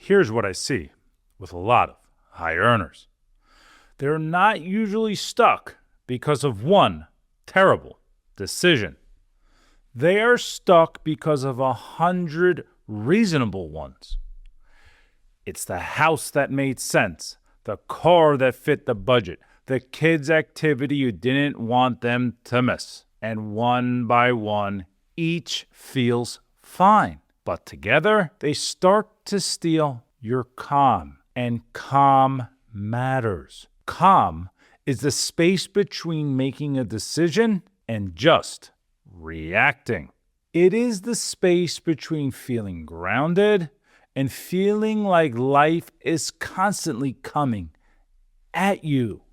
Here's what I see with a lot of high earners. They're not usually stuck because of one terrible decision. They are stuck because of 100 reasonable ones. It's the house that made sense, the car that fit the budget, the kids' activity you didn't want them to miss. And one by one, each feels fine. But together, they start to steal your calm. And calm matters. Calm is the space between making a decision and just reacting. It is the space between feeling grounded and feeling like life is constantly coming at you.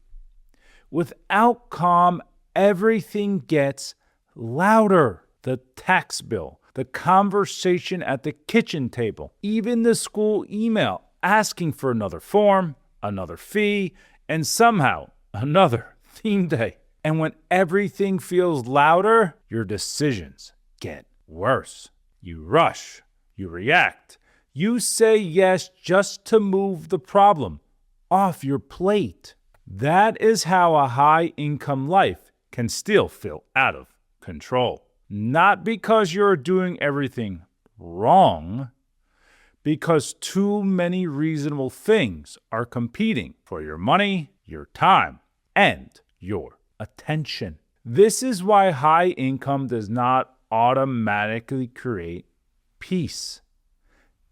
Without calm, everything gets louder. The tax bill, the conversation at the kitchen table, even the school email asking for another form, another fee, and somehow another theme day. And when everything feels louder, your decisions get worse. You rush, you react, you say yes just to move the problem off your plate. That is how a high-income life can still feel out of control. Not because you're doing everything wrong, because too many reasonable things are competing for your money, your time, and your attention. This is why high income does not automatically create peace.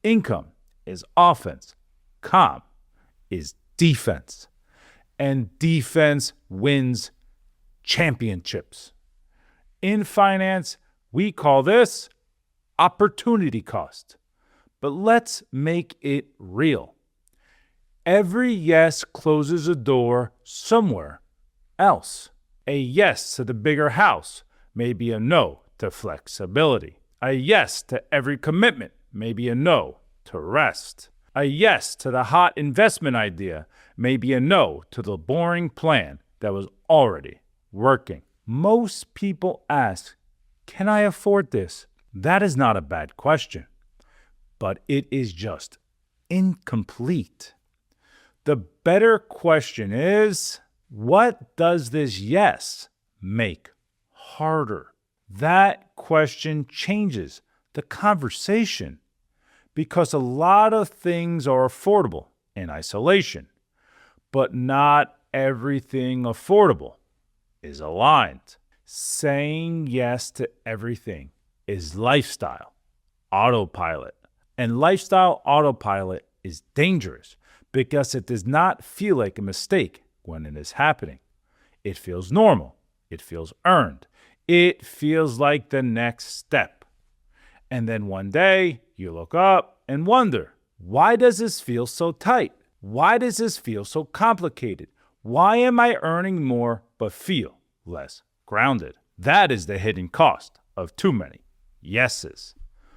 Income is offense. Calm is defense. And defense wins championships. In finance, we call this opportunity cost. But let's make it real. Every yes closes a door somewhere else. A yes to the bigger house may be a no to flexibility. A yes to every commitment may be a no to rest. A yes to the hot investment idea may be a no to the boring plan that was already working. Most people ask, can I afford this? That is not a bad question, but it is just incomplete. The better question is, what does this yes make harder? That question changes the conversation because a lot of things are affordable in isolation, but not everything affordable is aligned. Saying yes to everything is lifestyle autopilot. And lifestyle autopilot is dangerous because it does not feel like a mistake when it is happening. It feels normal. It feels earned. It feels like the next step. And then one day you look up and wonder, why does this feel so tight? Why does this feel so complicated? Why am I earning more but feel less grounded? That is the hidden cost of too many yeses.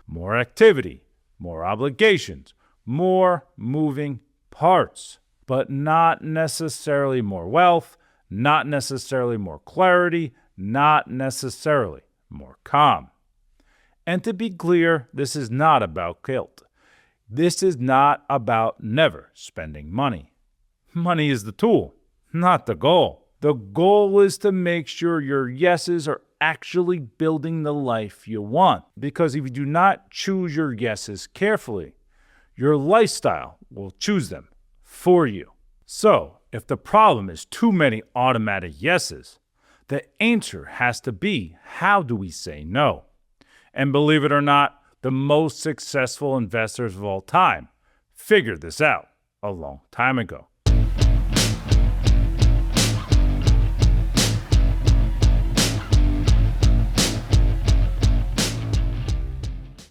More activity, more obligations, more moving parts, but not necessarily more wealth, not necessarily more clarity, not necessarily more calm. And to be clear, this is not about guilt. This is not about never spending money. Money is the tool, not the goal. The goal is to make sure your yeses are actually building the life you want. Because if you do not choose your yeses carefully, your lifestyle will choose them for you. So, if the problem is too many automatic yeses, the answer has to be, how do we say no? And believe it or not, the most successful investors of all time figured this out a long time ago.